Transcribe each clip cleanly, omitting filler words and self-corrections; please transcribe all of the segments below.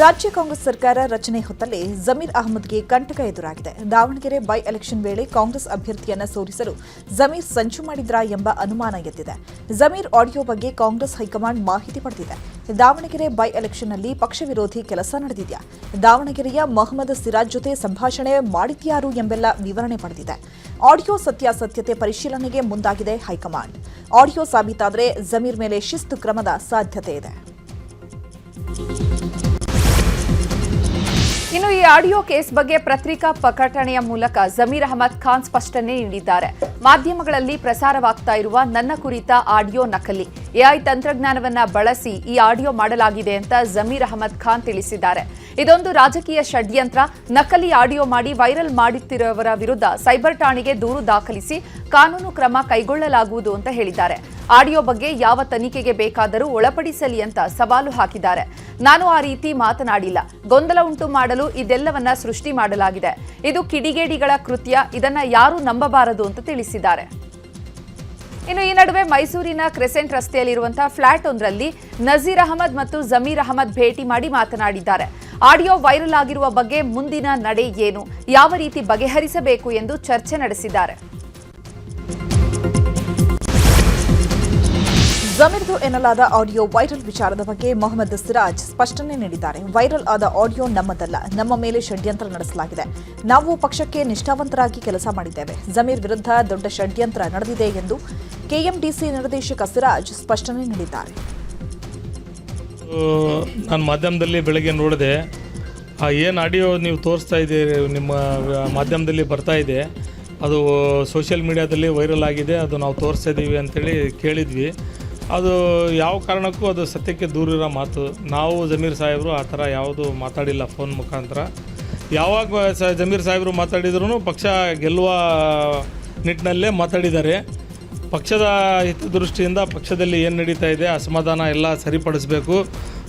ರಾಜ್ಯ ಕಾಂಗ್ರೆಸ್ ಸರ್ಕಾರ ರಚನೆ ಹೊತ್ತಲ್ಲೇ ಜಮೀರ್ ಅಹಮದ್ಗೆ ಕಂಟಕ ಎದುರಾಗಿದೆ. ದಾವಣಗೆರೆ ಬೈ ಎಲೆಕ್ಷನ್ ವೇಳೆ ಕಾಂಗ್ರೆಸ್ ಅಭ್ಯರ್ಥಿಯನ್ನ ಸೋಲಿಸಲು ಜಮೀರ್ ಸಂಚು ಮಾಡಿದ್ರಾ ಎಂಬ ಅನುಮಾನ ಎದ್ದಿದೆ. ಜಮೀರ್ ಆಡಿಯೋ ಬಗ್ಗೆ ಕಾಂಗ್ರೆಸ್ ಹೈಕಮಾಂಡ್ ಮಾಹಿತಿ ಪಡೆದಿದೆ. ದಾವಣಗೆರೆ ಬೈ ಎಲೆಕ್ಷನ್ನಲ್ಲಿ ಪಕ್ಷ ವಿರೋಧಿ ಕೆಲಸ ನಡೆದಿದೆಯಾ, ದಾವಣಗೆರೆಯ ಮೊಹಮ್ಮದ್ ಸಿರಾಜ್ ಜೊತೆ ಸಂಭಾಷಣೆ ಮಾಡಿದ್ಯಾರು ಎಂಬೆಲ್ಲ ವಿವರಣೆ ಪಡೆದಿದೆ. ಆಡಿಯೋ ಸತ್ಯಾಸತ್ಯತೆ ಪರಿಶೀಲನೆಗೆ ಮುಂದಾಗಿದೆ ಹೈಕಮಾಂಡ್. ಆಡಿಯೋ ಸಾಬೀತಾದರೆ ಜಮೀರ್ ಮೇಲೆ ಶಿಸ್ತು ಕ್ರಮದ ಸಾಧ್ಯತೆ ಇದೆ. ಇನ್ನು ಈ ಆಡಿಯೋ ಕೇಸ್ ಬಗ್ಗೆ ಪತ್ರಿಕಾ ಪ್ರಕಟಣೆಯ ಮೂಲಕ ಜಮೀರ್ ಅಹಮದ್ ಖಾನ್ ಸ್ಪಷ್ಟನೆ ನೀಡಿದ್ದಾರೆ. ಮಾಧ್ಯಮಗಳಲ್ಲಿ ಪ್ರಸಾರವಾಗ್ತಾ ಇರುವ ನನ್ನ ಕುರಿತ ಆಡಿಯೋ ನಕಲಿ, ಎಐ ತಂತ್ರಜ್ಞಾನವನ್ನ ಬಳಸಿ ಈ ಆಡಿಯೋ ಮಾಡಲಾಗಿದೆ ಅಂತ ಜಮೀರ್ ಅಹಮದ್ ಖಾನ್ ತಿಳಿಸಿದ್ದಾರೆ. ಇದೊಂದು ರಾಜಕೀಯ ಷಡ್ಯಂತ್ರ. ನಕಲಿ ಆಡಿಯೋ ಮಾಡಿ ವೈರಲ್ ಮಾಡುತ್ತಿರುವವರ ವಿರುದ್ಧ ಸೈಬರ್ ಠಾಣೆಗೆ ದೂರು ದಾಖಲಿಸಿ ಕಾನೂನು ಕ್ರಮ ಕೈಗೊಳ್ಳಲಾಗುವುದು ಅಂತ ಹೇಳಿದ್ದಾರೆ. ಆಡಿಯೋ ಬಗ್ಗೆ ಯಾವ ತನಿಖೆಗೆ ಬೇಕಾದರೂ ಒಳಪಡಿಸಲಿ ಅಂತ ಸವಾಲು ಹಾಕಿದ್ದಾರೆ. ನಾನು ಆ ರೀತಿ ಮಾತನಾಡಿಲ್ಲ, ಗೊಂದಲ ಉಂಟು ಮಾಡಲು ಇದೆಲ್ಲವನ್ನ ಸೃಷ್ಟಿ ಮಾಡಲಾಗಿದೆ. ಇದು ಕಿಡಿಗೇಡಿಗಳ ಕೃತ್ಯ, ಇದನ್ನ ಯಾರೂ ನಂಬಬಾರದು ಅಂತ ತಿಳಿಸಿದ್ದಾರೆ. ಇನ್ನು ಈ ನಡುವೆ ಮೈಸೂರಿನ ಕ್ರೆಸೆಂಟ್ ರಸ್ತೆಯಲ್ಲಿರುವಂತಹ ಫ್ಲಾಟ್ ಒಂದರಲ್ಲಿ ನಜೀರ್ ಅಹಮದ್ ಮತ್ತು ಜಮೀರ್ ಅಹಮದ್ ಭೇಟಿ ಮಾಡಿ ಮಾತನಾಡಿದ್ದಾರೆ. ಆಡಿಯೋ ವೈರಲ್ ಆಗಿರುವ ಬಗ್ಗೆ ಮುಂದಿನ ನಡೆ ಏನು, ಯಾವ ರೀತಿ ಬಗೆಹರಿಸಬೇಕು ಎಂದು ಚರ್ಚೆ ನಡೆಸಿದ್ದಾರೆ. ಜಮೀರ್ದು ಎನ್ನಲಾದ ಆಡಿಯೋ ವೈರಲ್ ವಿಚಾರದ ಬಗ್ಗೆ ಮೊಹಮ್ಮದ್ ಸಿರಾಜ್ ಸ್ಪಷ್ಟನೆ ನೀಡಿದ್ದಾರೆ. ವೈರಲ್ ಆದ ಆಡಿಯೋ ನಮ್ಮದಲ್ಲ, ನಮ್ಮ ಮೇಲೆ ಷಡ್ಯಂತ್ರ ನಡೆಸಲಾಗಿದೆ. ನಾವು ಪಕ್ಷಕ್ಕೆ ನಿಷ್ಠಾವಂತರಾಗಿ ಕೆಲಸ ಮಾಡಿದ್ದೇವೆ. ಜಮೀರ್ ವಿರುದ್ಧ ದೊಡ್ಡ ಷಡ್ಯಂತ್ರ ನಡೆದಿದೆ ಎಂದು ಕೆಎಂಡಿಸಿ ನಿರ್ದೇಶಕ ಸಿರಾಜ್ ಸ್ಪಷ್ಟನೆ ನೀಡಿದ್ದಾರೆ. ನಾನು ಮಾಧ್ಯಮದಲ್ಲಿ ಬೆಳಗ್ಗೆ ನೋಡಿದೆ, ಏನು ಆಡಿಯೋ ನೀವು ತೋರಿಸ್ತಾ ಇದ್ದೀರಿ, ನಿಮ್ಮ ಮಾಧ್ಯಮದಲ್ಲಿ ಬರ್ತಾ ಇದೆ, ಅದು ಸೋಷಿಯಲ್ ಮೀಡಿಯಾದಲ್ಲಿ ವೈರಲ್ ಆಗಿದೆ, ಅದು ನಾವು ತೋರಿಸ್ತಾ ಇದ್ದೀವಿ ಅಂತೇಳಿ ಕೇಳಿದ್ವಿ. ಅದು ಯಾವ ಕಾರಣಕ್ಕೂ ಅದು ಸತ್ಯಕ್ಕೆ ದೂರಿರೋ ಮಾತು. ನಾವು ಜಮೀರ್ ಸಾಹೇಬರು ಆ ಥರ ಯಾವುದು ಮಾತಾಡಿಲ್ಲ ಫೋನ್ ಮುಖಾಂತರ. ಯಾವಾಗ ಜಮೀರ್ ಸಾಹೇಬರು ಮಾತಾಡಿದ್ರೂ ಪಕ್ಷ ಗೆಲ್ಲುವ ನಿಟ್ಟಿನಲ್ಲೇ ಮಾತಾಡಿದ್ದಾರೆ. ಪಕ್ಷದ ಹಿತದೃಷ್ಟಿಯಿಂದ ಪಕ್ಷದಲ್ಲಿ ಏನು ನಡೀತಾ ಇದೆ ಅಸಮಾಧಾನ ಎಲ್ಲ ಸರಿಪಡಿಸಬೇಕು,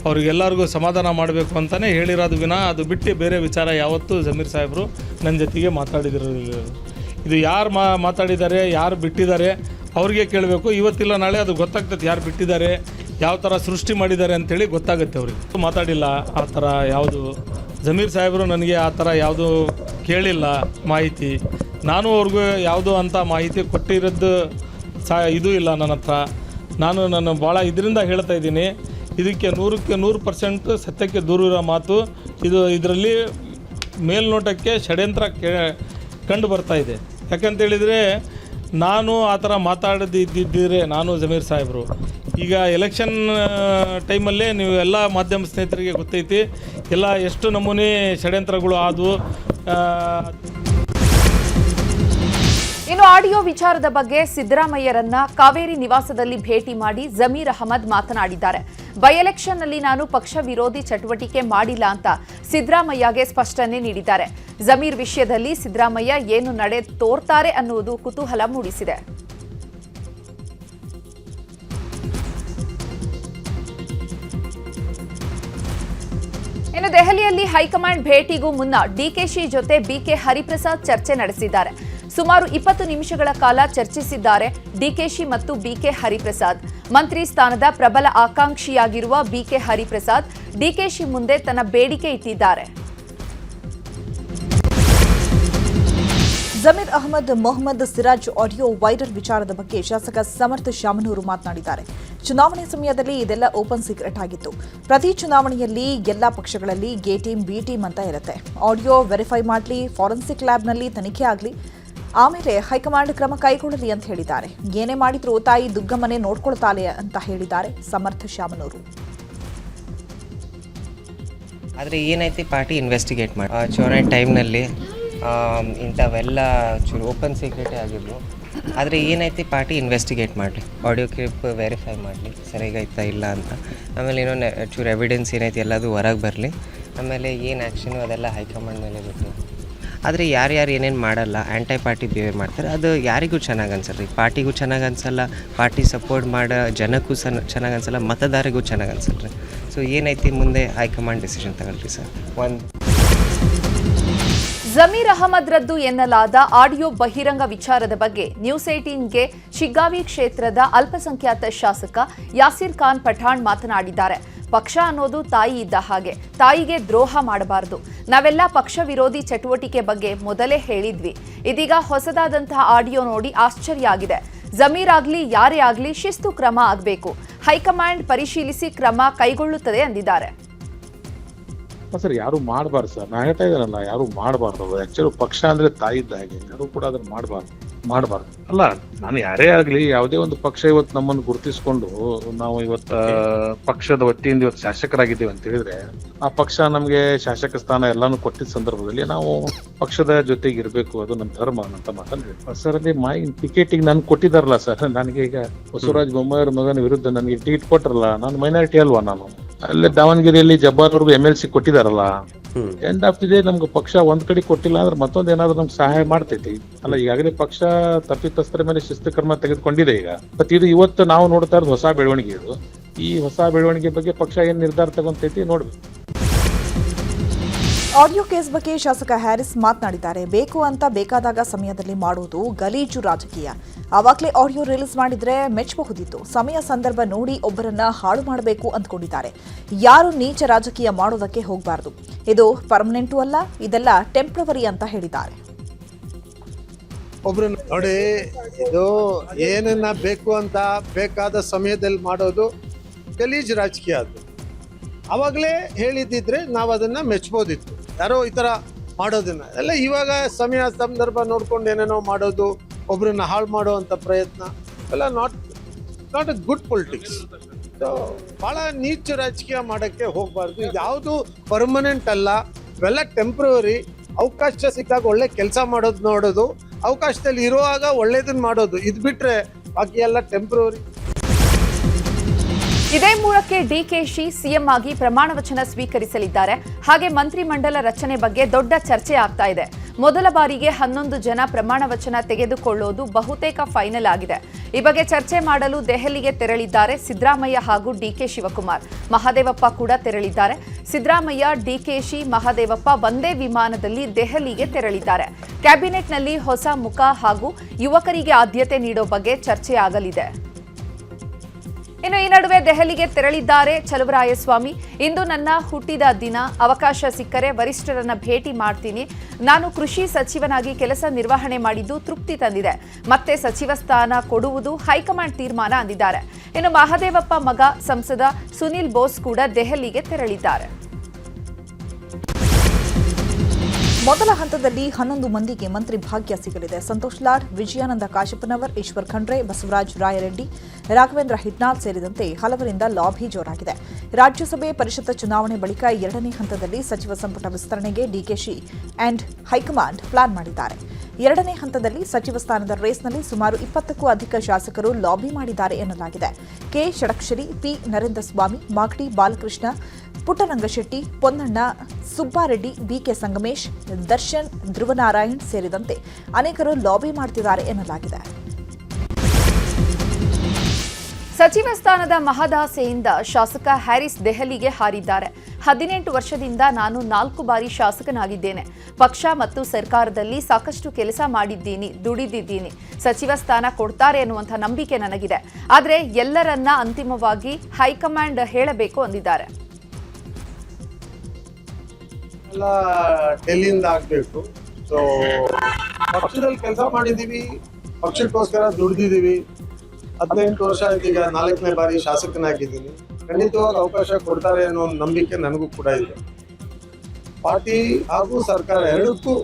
ಅವ್ರಿಗೆಲ್ಲರಿಗೂ ಸಮಾಧಾನ ಮಾಡಬೇಕು ಅಂತಲೇ ಹೇಳಿರೋದು ವಿನ ಅದು ಬಿಟ್ಟು ಬೇರೆ ವಿಚಾರ ಯಾವತ್ತೂ ಜಮೀರ್ ಸಾಹೇಬರು ನನ್ನ ಜೊತೆಗೆ ಮಾತಾಡಿದಿರಲಿಲ್ಲ. ಇದು ಯಾರು ಮಾತಾಡಿದ್ದಾರೆ, ಯಾರು ಬಿಟ್ಟಿದ್ದಾರೆ ಅವ್ರಿಗೆ ಕೇಳಬೇಕು. ಇವತ್ತಿಲ್ಲ ನಾಳೆ ಅದು ಗೊತ್ತಾಗ್ತದೆ, ಯಾರು ಬಿಟ್ಟಿದ್ದಾರೆ, ಯಾವ ಥರ ಸೃಷ್ಟಿ ಮಾಡಿದ್ದಾರೆ ಅಂಥೇಳಿ ಗೊತ್ತಾಗುತ್ತೆ ಅವ್ರಿಗೆ. ಮಾತಾಡಿಲ್ಲ ಆ ಥರ ಯಾವುದು, ಜಮೀರ್ ಸಾಹೇಬರು ನನಗೆ ಆ ಥರ ಯಾವುದು ಕೇಳಿಲ್ಲ ಮಾಹಿತಿ. ನಾನು ಅವ್ರಿಗೂ ಯಾವುದು ಅಂತ ಮಾಹಿತಿ ಕೊಟ್ಟಿರೋದು ಇದು ಇಲ್ಲ ನನ್ನ ಹತ್ರ. ನಾನು ಭಾಳ ಇದರಿಂದ ಹೇಳ್ತಾ ಇದ್ದೀನಿ, ಇದಕ್ಕೆ 100% ಸತ್ಯಕ್ಕೆ ದೂರಿರೋ ಮಾತು. ಇದರಲ್ಲಿ ಮೇಲ್ನೋಟಕ್ಕೆ ಷಡ್ಯಂತ್ರ ಕಂಡು ಬರ್ತಾ ಇದೆ. ಯಾಕಂತೇಳಿದರೆ ನಾನು ಆ ಥರ ಮಾತಾಡದಿದ್ದಿದ್ದರೆ ನಾನು ಜಮೀರ್ ಸಾಹೇಬರು ಈಗ ಎಲೆಕ್ಷನ್ ಟೈಮಲ್ಲೇ ನೀವು ಎಲ್ಲ ಮಾಧ್ಯಮ ಸ್ನೇಹಿತರಿಗೆ ಗೊತ್ತೈತಿ ಎಲ್ಲ ಎಷ್ಟು ನಮೂನೆ ಷಡ್ಯಂತ್ರಗಳು ಆದವು. ಇನ್ನು ಆಡಿಯೋ ವಿಚಾರದ ಬಗ್ಗೆ ಸಿದ್ದರಾಮಯ್ಯರನ್ನ ಕಾವೇರಿ ನಿವಾಸದಲ್ಲಿ ಭೇಟಿ ಮಾಡಿ ಜಮೀರ್ ಅಹಮದ್ ಮಾತನಾಡಿದ್ದಾರೆ. ಬೈ ಎಲೆಕ್ಷನ್ನಲ್ಲಿ ನಾನು ಪಕ್ಷ ವಿರೋಧಿ ಚಟುವಟಿಕೆ ಮಾಡಿಲ್ಲ ಅಂತ ಸಿದ್ದರಾಮಯ್ಯಗೆ ಸ್ಪಷ್ಟನೆ ನೀಡಿದ್ದಾರೆ. ಜಮೀರ್ ವಿಷಯದಲ್ಲಿ ಸಿದ್ದರಾಮಯ್ಯ ಏನು ನಡೆ ತೋರ್ತಾರೆ ಅನ್ನುವುದು ಕುತೂಹಲ ಮೂಡಿಸಿದೆ. ಇನ್ನು ದೆಹಲಿಯಲ್ಲಿ ಹೈಕಮಾಂಡ್ ಭೇಟಿಗೂ ಮುನ್ನ ಡಿಕೆಶಿ ಜೊತೆ ಬಿಕೆ ಹರಿಪ್ರಸಾದ್ ಚರ್ಚೆ ನಡೆಸಿದ್ದಾರೆ. ಸುಮಾರು 20 ನಿಮಿಷಗಳ ಕಾಲ ಚರ್ಚಿಸಿದ್ದಾರೆ ಡಿಕೆಶಿ ಮತ್ತು ಬಿಕೆ ಹರಿಪ್ರಸಾದ್. ಮಂತ್ರಿ ಸ್ಥಾನದ ಪ್ರಬಲ ಆಕಾಂಕ್ಷಿಯಾಗಿರುವ ಬಿಕೆ ಹರಿಪ್ರಸಾದ್ ಡಿಕೆಶಿ ಮುಂದೆ ತನ್ನ ಬೇಡಿಕೆ ಇಟ್ಟಿದ್ದಾರೆ. ಜಮೀರ್ ಅಹಮದ್ ಮೊಹಮ್ಮದ್ ಸಿರಾಜ್ ಆಡಿಯೋ ವೈರಲ್ ವಿಚಾರದ ಬಗ್ಗೆ ಶಾಸಕ ಸಮರ್ಥ ಶಾಮನೂರು ಮಾತನಾಡಿದ್ದಾರೆ. ಚುನಾವಣೆ ಸಮಯದಲ್ಲಿ ಇದೆಲ್ಲ ಓಪನ್ ಸೀಕ್ರೆಟ್ ಆಗಿತ್ತು. ಪ್ರತಿ ಚುನಾವಣೆಯಲ್ಲಿ ಎಲ್ಲ ಪಕ್ಷಗಳಲ್ಲಿ ಎ ಟೀಮ್ ಬಿ ಟೀಮ್ ಅಂತ ಇರುತ್ತೆ. ಆಡಿಯೋ ವೆರಿಫೈ ಮಾಡಲಿ, ಫಾರೆನ್ಸಿಕ್ ಲ್ಯಾಬ್ನಲ್ಲಿ ತನಿಖೆ ಆಗಲಿ, ಆಮೇಲೆ ಹೈಕಮಾಂಡ್ ಕ್ರಮ ಕೈಗೊಳ್ಳಲಿ ಅಂತ ಹೇಳಿದ್ದಾರೆ. ಏನೇ ಮಾಡಿದ್ರೂ ತಾಯಿ ದುಗ್ಗಮ್ಮನೆ ನೋಡ್ಕೊಳ್ತಾಳೆ ಅಂತ ಹೇಳಿದ್ದಾರೆ ಸಮರ್ಥ ಶಾಮನೂರು. ಆದರೆ ಏನೈತಿ ಪಾರ್ಟಿ ಇನ್ವೆಸ್ಟಿಗೇಟ್ ಮಾಡಿ ಚುನಾವಣೆ ಟೈಮ್ನಲ್ಲಿ ಇಂಥವೆಲ್ಲ ಚೂರು ಓಪನ್ ಸೀಕ್ರೆಟೇ ಆಗಿದ್ವು. ಆದರೆ ಏನೈತಿ ಪಾರ್ಟಿ ಇನ್ವೆಸ್ಟಿಗೇಟ್ ಮಾಡಲಿ, ಆಡಿಯೋ ಕ್ಲಿಪ್ ವೆರಿಫೈ ಮಾಡಲಿ ಸರಿಯಾಗೈತಾ ಇಲ್ಲ ಅಂತ. ಆಮೇಲೆ ಏನೋ ಚೂರು ಎವಿಡೆನ್ಸ್ ಏನೈತಿ ಎಲ್ಲದು ಹೊರಗೆ ಬರಲಿ. ಆಮೇಲೆ ಏನು ಆ್ಯಕ್ಷನು ಅದೆಲ್ಲ ಹೈಕಮಾಂಡ್ ಮೇಲೆ ಬಿಟ್ಟು. ಆದರೆ ಯಾರ್ಯಾರು ಏನೇನು ಮಾಡಲ್ಲ, ಆ್ಯಂಟೈ ಪಾರ್ಟಿ ಬಿಹೇವ್ ಮಾಡ್ತಾರೆ, ಅದು ಯಾರಿಗೂ ಚೆನ್ನಾಗಿ ಅನ್ಸಲ್ಲ ರೀ. ಪಾರ್ಟಿಗೂ ಚೆನ್ನಾಗಿ ಅನ್ಸಲ್ಲ, ಪಾರ್ಟಿ ಸಪೋರ್ಟ್ ಮಾಡೋ ಜನಕ್ಕೂ ಚೆನ್ನಾಗಿ ಅನ್ಸಲ್ಲ, ಮತದಾರಿಗೂ ಚೆನ್ನಾಗಿ ಅನ್ಸಲ್ಲ ರೀ. ಸೊ ಏನೈತಿ ಮುಂದೆ ಹೈಕಮಾಂಡ್ ಡಿಸಿಷನ್ ತಗೊಳ್ರಿ ಸರ್. ಜಮೀರ್ ಅಹಮದ್ ರದ್ದು ಎನ್ನಲಾದ ಆಡಿಯೋ ಬಹಿರಂಗ ವಿಚಾರದ ಬಗ್ಗೆ ನ್ಯೂಸ್ 18ಗೆ ಶಿಗ್ಗಾವಿ ಕ್ಷೇತ್ರದ ಅಲ್ಪಸಂಖ್ಯಾತ ಶಾಸಕ ಯಾಸಿರ್ ಖಾನ್ ಪಠಾಣ್ ಮಾತನಾಡಿದ್ದಾರೆ. ಪಕ್ಷ ಅನ್ನೋದು ತಾಯಿ ಇದ್ದ ಹಾಗೆ, ತಾಯಿಗೆ ದ್ರೋಹ ಮಾಡಬಾರದು. ನಾವೆಲ್ಲ ಪಕ್ಷ ವಿರೋಧಿ ಚಟುವಟಿಕೆ ಬಗ್ಗೆ ಮೊದಲೇ ಹೇಳಿದ್ವಿ. ಇದೀಗ ಹೊಸದಾದಂತಹ ಆಡಿಯೋ ನೋಡಿ ಆಶ್ಚರ್ಯ ಆಗಿದೆ. ಜಮೀರ್ ಆಗ್ಲಿ ಯಾರೇ ಆಗ್ಲಿ ಶಿಸ್ತು ಕ್ರಮ ಆಗಬೇಕು, ಹೈಕಮಾಂಡ್ ಪರಿಶೀಲಿಸಿ ಕ್ರಮ ಕೈಗೊಳ್ಳುತ್ತದೆ ಅಂದಿದ್ದಾರೆ. ಸರ್ ಯಾರು ಮಾಡಬಾರ್ದು ಸರ್, ನಾ ಹೇಳ್ತಾ ಇದ್ದಾನಲ್ಲ, ಯಾರು ಮಾಡಬಾರ್ದು. ಆಕ್ಚುಲಿ ಪಕ್ಷ ಅಂದ್ರೆ ತಾಯಿ ಇದ್ದ ಹಾಗೆ, ಯಾರು ಕೂಡ ಅದನ್ನ ಮಾಡಬಾರ್ದು ಅಲ್ಲ. ನಾನು ಯಾರೇ ಆಗ್ಲಿ, ಯಾವುದೇ ಒಂದು ಪಕ್ಷ ಇವತ್ತು ನಮ್ಮನ್ನು ಗುರುತಿಸ್ಕೊಂಡು ನಾವು ಇವತ್ತ ಪಕ್ಷದ ವತಿಯಿಂದ ಇವತ್ತು ಶಾಸಕರಾಗಿದ್ದೀವಿ ಅಂತ ಹೇಳಿದ್ರೆ, ಆ ಪಕ್ಷ ನಮ್ಗೆ ಶಾಸಕ ಸ್ಥಾನ ಎಲ್ಲಾನು ಕೊಟ್ಟಿದ್ದ ಸಂದರ್ಭದಲ್ಲಿ ನಾವು ಪಕ್ಷದ ಜೊತೆಗೆ ಇರಬೇಕು, ಅದು ನಮ್ಮ ಧರ್ಮ ಅಂತ ಮಾತಂದ್ರೆ ಸರ್. ಅಲ್ಲಿ ಟಿಕೆಟಿಗೆ ನನ್ಗೆ ಕೊಟ್ಟಿದಾರಲ್ಲ ಸರ್, ನನಗೆ ಈಗ ಬಸವರಾಜ ಬೊಮ್ಮಾಯಿ ಮಗನ ವಿರುದ್ಧ ನನಗೆ ಟಿಕೆಟ್ ಕೊಟ್ರಲ್ಲ, ನಾನು ಮೈನಾರಿಟಿ ಅಲ್ವಾ, ನಾನು ಅಲ್ಲೇ ದಾವಣಗೆರೆಯಲ್ಲಿ ಜಬ್ಬಾರ್ ಅವ್ರಿಗೆ MLC ಕೊಟ್ಟಿದಾರಲ್ಲ. ಎಂಡ್ ಆಫ್ ದಿ ಡೇ ನಮ್ಗೆ ಪಕ್ಷ ಒಂದ್ ಕಡೆ ಕೊಟ್ಟಿಲ್ಲ ಅಂದ್ರೆ ಮತ್ತೊಂದ್ ಏನಾದ್ರು ನಮ್ಗೆ ಸಹಾಯ ಮಾಡ್ತೈತಿ ಅಲ್ಲ. ಈಗಾಗಲೇ ಪಕ್ಷ ತಪ್ಪಿತಸ್ಥರ ಮೇಲೆ ಶಿಸ್ತು ಕ್ರಮ ತೆಗೆದುಕೊಂಡಿದೆ ಈಗ. ಬಟ್ ಇದು ಇವತ್ತು ನಾವು ನೋಡ್ತಾ ಇರೋದು ಹೊಸ ಬೆಳವಣಿಗೆ. ಇದು ಈ ಹೊಸ ಬೆಳವಣಿಗೆ ಬಗ್ಗೆ ಪಕ್ಷ ಏನ್ ನಿರ್ಧಾರ ತಗೊಂತೈತಿ ನೋಡ್ಬೇಕು. ಆಡಿಯೋ ಕೇಸ್ ಬಗ್ಗೆ ಶಾಸಕ ಹ್ಯಾರಿಸ್ ಮಾತನಾಡಿದ್ದಾರೆ. ಬೇಕು ಅಂತ ಬೇಕಾದಾಗ ಸಮಯದಲ್ಲಿ ಮಾಡುವುದು ಗಲೀಜು ರಾಜಕೀಯ. ಆವಾಗಲೇ ಆಡಿಯೋ ರಿಲೀಸ್ ಮಾಡಿದ್ರೆ ಮೆಚ್ಚಬಹುದಿತ್ತು. ಸಮಯ ಸಂದರ್ಭ ನೋಡಿ ಒಬ್ಬರನ್ನ ಹಾಳು ಮಾಡಬೇಕು ಅಂದ್ಕೊಂಡಿದ್ದಾರೆ. ಯಾರು ನೀಚ ರಾಜಕೀಯ ಮಾಡೋದಕ್ಕೆ ಹೋಗಬಾರದು. ಇದು ಪರ್ಮನೆಂಟು ಅಲ್ಲ, ಇದೆಲ್ಲ ಟೆಂಪ್ರವರಿ ಅಂತ ಹೇಳಿದ್ದಾರೆ. ಒಬ್ರು ನೋಡಿ, ಇದು ಏನನ್ನ ಬೇಕು ಅಂತ ಬೇಕಾದ ಸಮಯದಲ್ಲಿ ಮಾಡೋದು ಗಲೀಜು ರಾಜಕೀಯ. ಅದು ಅವಾಗಲೇ ಹೇಳಿದ್ದಿದ್ರೆ ನಾವು ಅದನ್ನ ಮೆಚ್ಚಬಹುದಿತ್ತು. ಯಾರೋ ಈ ಥರ ಮಾಡೋದನ್ನ ಎಲ್ಲ ಇವಾಗ ಸಮಯ ಸಂದರ್ಭ ನೋಡ್ಕೊಂಡು ಏನೇನೋ ಮಾಡೋದು, ಒಬ್ರನ್ನ ಹಾಳು ಮಾಡುವಂಥ ಪ್ರಯತ್ನ ಎಲ್ಲ ನಾಟ್ ಎ ಗುಡ್ ಪೊಲಿಟಿಕ್ಸ್. ಭಾಳ ನೀಚ ರಾಜಕೀಯ ಮಾಡೋಕ್ಕೆ ಹೋಗಬಾರ್ದು. ಯಾವುದು ಪರ್ಮನೆಂಟ್ ಅಲ್ಲ, ಇವೆಲ್ಲ ಟೆಂಪ್ರವರಿ. ಅವಕಾಶ ಸಿಕ್ಕಾಗ ಒಳ್ಳೆ ಕೆಲಸ ಮಾಡೋದು ನೋಡೋದು, ಅವಕಾಶದಲ್ಲಿ ಇರುವಾಗ ಒಳ್ಳೇದನ್ನ ಮಾಡೋದು, ಇದು ಬಿಟ್ರೆ ಬಾಕಿ ಎಲ್ಲ ಟೆಂಪ್ರವರಿ. ಇದೇ ಮೂಲಕ್ಕೆ ಡಿಕೆಶಿ ಸಿಎಂ ಆಗಿ ಪ್ರಮಾಣ ವಚನ ಸ್ವೀಕರಿಸಲಿದ್ದಾರೆ. ಹಾಗೆ ಮಂತ್ರಿಮಂಡಲ ರಚನೆ ಬಗ್ಗೆ ದೊಡ್ಡ ಚರ್ಚೆ ಆಗ್ತಾ ಇದೆ. ಮೊದಲ ಬಾರಿಗೆ 11 ಜನ ಪ್ರಮಾಣ ವಚನ ತೆಗೆದುಕೊಳ್ಳೋದು ಬಹುತೇಕ ಫೈನಲ್ ಆಗಿದೆ. ಈ ಬಗ್ಗೆ ಚರ್ಚೆ ಮಾಡಲು ದೆಹಲಿಗೆ ತೆರಳಿದ್ದಾರೆ ಸಿದ್ದರಾಮಯ್ಯ ಹಾಗೂ ಡಿಕೆ ಶಿವಕುಮಾರ್. ಮಹದೇವಪ್ಪ ಕೂಡ ತೆರಳಿದ್ದಾರೆ. ಸಿದ್ದರಾಮಯ್ಯ, ಡಿಕೆಶಿ, ಮಹದೇವಪ್ಪ ಒಂದೇ ವಿಮಾನದಲ್ಲಿ ದೆಹಲಿಗೆ ತೆರಳಿದ್ದಾರೆ. ಕ್ಯಾಬಿನೆಟ್ನಲ್ಲಿ ಹೊಸ ಮುಖ ಹಾಗೂ ಯುವಕರಿಗೆ ಆದ್ಯತೆ ನೀಡೋ ಬಗ್ಗೆ ಚರ್ಚೆ ಆಗಲಿದೆ. ಇನ್ನು ಈ ನಡುವೆ ದೆಹಲಿಗೆ ತೆರಳಿದ್ದಾರೆ ಚಲುವರಾಯಸ್ವಾಮಿ. ಇಂದು ನನ್ನ ಹುಟ್ಟಿದ ದಿನ, ಅವಕಾಶ ಸಿಕ್ಕರೆ ವರಿಷ್ಠರನ್ನ ಭೇಟಿ ಮಾಡ್ತೀನಿ. ನಾನು ಕೃಷಿ ಸಚಿವನಾಗಿ ಕೆಲಸ ನಿರ್ವಹಣೆ ಮಾಡಿದ್ದು ತೃಪ್ತಿ ತಂದಿದೆ. ಮತ್ತೆ ಸಚಿವ ಸ್ಥಾನ ಕೊಡುವುದು ಹೈಕಮಾಂಡ್ ತೀರ್ಮಾನ ಅಂದಿದ್ದಾರೆ. ಇನ್ನು ಮಹದೇವಪ್ಪ ಮಗ ಸಂಸದ ಸುನಿಲ್ ಬೋಸ್ ಕೂಡ ದೆಹಲಿಗೆ ತೆರಳಿದ್ದಾರೆ. ಮೊದಲ ಹಂತದಲ್ಲಿ 11 ಮಂದಿಗೆ ಮಂತ್ರಿ ಭಾಗ್ಯ ಸಿಗಲಿದೆ. ಸಂತೋಷ್ ಲಾಡ್, ವಿಜಯಾನಂದ ಕಾಶಪ್ಪನವರ್, ಈಶ್ವರ್ ಖಂಡ್ರೆ, ಬಸವರಾಜ ರಾಯರೆಡ್ಡಿ, ರಾಘವೇಂದ್ರ ಹಿಟ್ನಾಳ್ ಸೇರಿದಂತೆ ಹಲವರಿಂದ ಲಾಬಿ ಜೋರಾಗಿದೆ. ರಾಜ್ಯಸಭೆ ಪರಿಷತ್ ಚುನಾವಣೆ ಬಳಿಕ 2ನೇ ಹಂತದಲ್ಲಿ ಸಚಿವ ಸಂಪುಟ ವಿಸ್ತರಣೆಗೆ ಡಿಕೆಶಿ ಅಂಡ್ ಹೈಕಮಾಂಡ್ ಪ್ಲಾನ್ ಮಾಡಿದ್ದಾರೆ. 2ನೇ ಹಂತದಲ್ಲಿ ಸಚಿವ ಸ್ಥಾನದ ರೇಸ್ನಲ್ಲಿ ಸುಮಾರು 20ಕ್ಕೂ ಅಧಿಕ ಶಾಸಕರು ಲಾಬಿ ಮಾಡಿದ್ದಾರೆ ಎನ್ನಲಾಗಿದೆ. K Shadakshari, P Narendra Swamy, Magadi Balakrishna, Puttarangashetty, Ponnanna, Subbareddy, BK Sangamesh, Darshan, Dhruvanarayan ಸೇರಿದಂತೆ ಅನೇಕರು ಲಾಬಿ ಮಾಡುತ್ತಿದ್ದಾರೆ ಎನ್ನಲಾಗಿದೆ. ಸಚಿವ ಸ್ಥಾನದ ಮಹದಾಸೆಯಿಂದ ಶಾಸಕ ಹ್ಯಾರಿಸ್ ದೆಹಲಿಗೆ ಹಾರಿದ್ದಾರೆ. 18 ವರ್ಷದಿಂದ ನಾನು 4 ಬಾರಿ ಶಾಸಕನಾಗಿದ್ದೇನೆ. ಪಕ್ಷ ಮತ್ತು ಸರ್ಕಾರದಲ್ಲಿ ಸಾಕಷ್ಟು ಕೆಲಸ ಮಾಡಿದ್ದೀನಿ, ದುಡಿದಿದ್ದೀನಿ. ಸಚಿವ ಸ್ಥಾನ ಕೊಡ್ತಾರೆ ಎನ್ನುವಂಥ ನಂಬಿಕೆ ನನಗಿದೆ. ಆದರೆ ಎಲ್ಲರನ್ನ ಅಂತಿಮವಾಗಿ ಹೈಕಮಾಂಡ್ ಹೇಳಬೇಕು ಅಂದಿದ್ದಾರೆ. ಎಲ್ಲ ಡೆಲ್ಲಿಯಿಂದ ಆಗಬೇಕು. ಸೊ ಪಕ್ಷದಲ್ಲಿ ಕೆಲಸ ಮಾಡಿದ್ದೀವಿ, ಪಕ್ಷಕ್ಕೋಸ್ಕರ ದುಡಿದಿದ್ದೀವಿ. 18 ವರ್ಷ ಆಯ್ತು, ಈಗ 4ನೇ ಬಾರಿ ಶಾಸಕನಾಗಿದ್ದೀನಿ. ಖಂಡಿತವಾಗಿ ಅವಕಾಶ ಕೊಡ್ತಾರೆ ಅನ್ನೋ ಒಂದು ನಂಬಿಕೆ ನನಗೂ ಕೂಡ ಇದೆ. ಪಾರ್ಟಿ ಹಾಗೂ ಸರ್ಕಾರ ಎರಡಕ್ಕೂ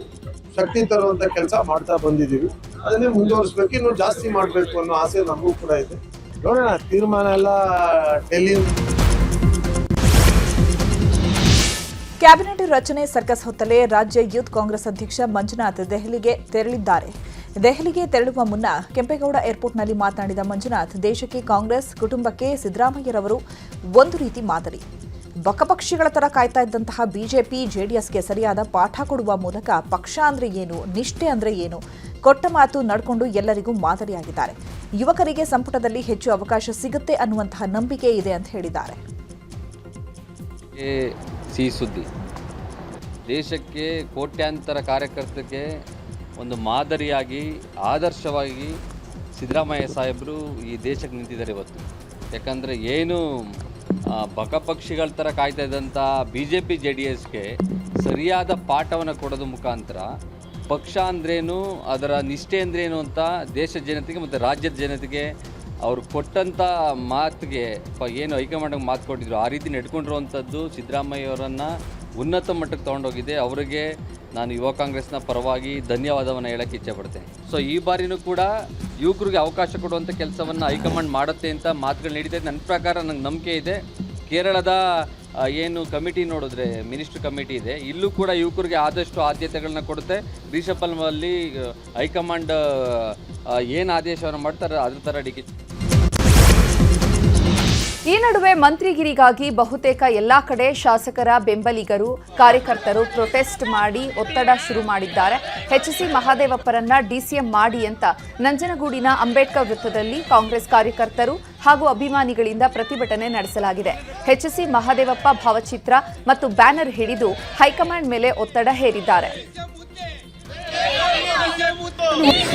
ಶಕ್ತಿ ತರುವಂತ ಕೆಲಸ ಮಾಡ್ತಾ ಬಂದಿದ್ದೀವಿ. ಅದನ್ನೇ ಮುಂದುವರಿಸಬೇಕು, ಇನ್ನೂ ಜಾಸ್ತಿ ಮಾಡಬೇಕು ಅನ್ನೋ ಆಸೆ ನಮಗೂ ಕೂಡ ಇದೆ. ನೋಡೋಣ, ತೀರ್ಮಾನ ಎಲ್ಲ ಡೆಲ್ಲಿ. ಕ್ಯಾಬಿನೆಟ್ ರಚನೆ ಸರ್ಕಸ್ ಹೊತ್ತಲೇ ರಾಜ್ಯ ಯೂತ್ ಕಾಂಗ್ರೆಸ್ ಅಧ್ಯಕ್ಷ ಮಂಜುನಾಥ್ ದೆಹಲಿಗೆ ತೆರಳಿದ್ದಾರೆ. ದೆಹಲಿಗೆ ತೆರಳುವ ಮುನ್ನ ಕೆಂಪೇಗೌಡ ಏರ್ಪೋರ್ಟ್ನಲ್ಲಿ ಮಾತನಾಡಿದ ಮಂಜುನಾಥ್, ದೇಶಕ್ಕೆ ಕಾಂಗ್ರೆಸ್, ಕುಟುಂಬಕ್ಕೆ ಸಿದ್ದರಾಮಯ್ಯರವರು ಒಂದು ರೀತಿ ಮಾದರಿ. ಬಕಪಕ್ಷಿಗಳ ತರ ಕಾಯ್ತಾ ಇದ್ದಂತಹ ಬಿಜೆಪಿ, ಜೆಡಿಎಸ್ಗೆ ಸರಿಯಾದ ಪಾಠ ಕೊಡುವ ಮೂಲಕ ಪಕ್ಷ ಅಂದ್ರೆ ಏನು, ನಿಷ್ಠೆ ಅಂದ್ರೆ ಏನು, ಕೊಟ್ಟ ಮಾತು ನಡ್ಕೊಂಡು ಎಲ್ಲರಿಗೂ ಮಾದರಿಯಾಗಿದ್ದಾರೆ. ಯುವಕರಿಗೆ ಸಂಪುಟದಲ್ಲಿ ಹೆಚ್ಚು ಅವಕಾಶ ಸಿಗುತ್ತೆ ಅನ್ನುವಂತಹ ನಂಬಿಕೆ ಇದೆ ಅಂತ ಹೇಳಿದ್ದಾರೆ. ಸಿಹಿ ಸುದ್ದಿ, ದೇಶಕ್ಕೆ ಕೋಟ್ಯಾಂತರ ಕಾರ್ಯಕರ್ತರಿಗೆ ಒಂದು ಮಾದರಿಯಾಗಿ ಆದರ್ಶವಾಗಿ ಸಿದ್ದರಾಮಯ್ಯ ಸಾಹೇಬರು ಈ ದೇಶಕ್ಕೆ ನಿಂತಿದ್ದಾರೆ ಇವತ್ತು. ಯಾಕಂದರೆ ಏನು ಬಕಪಕ್ಷಿಗಳ ಥರ ಕಾಯ್ತಾ ಇದ್ದಂಥ BJP JDSಗೆ ಸರಿಯಾದ ಪಾಠವನ್ನು ಕೊಡೋದು ಮುಖಾಂತರ ಪಕ್ಷ ಅಂದ್ರೇನು, ಅದರ ನಿಷ್ಠೆ ಅಂದ್ರೇನು ಅಂತ ದೇಶದ ಜನತೆಗೆ ಮತ್ತು ರಾಜ್ಯದ ಜನತೆಗೆ ಅವರು ಕೊಟ್ಟಂಥ ಮಾತಿಗೆ ಏನು ಹೈಕಮಾಂಡ್ಗೆ ಮಾತು ಕೊಟ್ಟಿದ್ರು ಆ ರೀತಿ ನಡ್ಕೊಂಡಿರುವಂಥದ್ದು ಸಿದ್ದರಾಮಯ್ಯವರನ್ನು ಉನ್ನತ ಮಟ್ಟಕ್ಕೆ ತೊಗೊಂಡೋಗಿದೆ. ಅವರಿಗೆ ನಾನು ಯುವ ಕಾಂಗ್ರೆಸ್ನ ಪರವಾಗಿ ಧನ್ಯವಾದವನ್ನು ಹೇಳೋಕ್ಕೆ ಇಚ್ಛೆಪಡ್ತೇನೆ. ಸೊ ಈ ಬಾರಿನೂ ಕೂಡ ಯುವಕರಿಗೆ ಅವಕಾಶ ಕೊಡುವಂಥ ಕೆಲಸವನ್ನು ಹೈಕಮಾಂಡ್ ಮಾಡುತ್ತೆ ಅಂತ ಮಾತುಗಳು ನಡೀತಾ ಇದೆ. ನನ್ನ ಪ್ರಕಾರ ನಂಗೆ ನಂಬಿಕೆ ಇದೆ. ಕೇರಳದ ಏನು ಕಮಿಟಿ ನೋಡಿದ್ರೆ ಮಿನಿಸ್ಟ್ರ್ ಕಮಿಟಿ ಇದೆ, ಇಲ್ಲೂ ಕೂಡ ಯುವಕರಿಗೆ ಆದಷ್ಟು ಆದ್ಯತೆಗಳನ್ನ ಕೊಡುತ್ತೆ. ರಿಷಬಲ್ನಲ್ಲಿ ಹೈಕಮಾಂಡ್ ಏನು ಆದೇಶವನ್ನು ಮಾಡ್ತಾರೆ ಅದ್ರ ಥರ ಈ ನಡುವೆ ಮಂತ್ರಿಗಿರಿಗಾಗಿ ಬಹುತೇಕ ಎಲ್ಲಾ ಕಡೆ ಶಾಸಕರ ಬೆಂಬಲಿಗರು ಕಾರ್ಯಕರ್ತರು ಪ್ರೊಟೆಸ್ಟ್ ಮಾಡಿ ಒತ್ತಡ ಶುರು ಮಾಡಿದ್ದಾರೆ. HC ಮಹದೇವಪ್ಪರನ್ನ DCM ಮಾಡಿ ಅಂತ ನಂಜನಗೂಡಿನ ಅಂಬೇಡ್ಕರ್ ವೃತ್ತದಲ್ಲಿ ಕಾಂಗ್ರೆಸ್ ಕಾರ್ಯಕರ್ತರು ಹಾಗೂ ಅಭಿಮಾನಿಗಳಿಂದ ಪ್ರತಿಭಟನೆ ನಡೆಸಲಾಗಿದೆ. HC ಮಹದೇವಪ್ಪ ಭಾವಚಿತ್ರ ಮತ್ತು ಬ್ಯಾನರ್ ಹಿಡಿದು ಹೈಕಮಾಂಡ್ ಮೇಲೆ ಒತ್ತಡ ಹೇರಿದ್ದಾರೆ.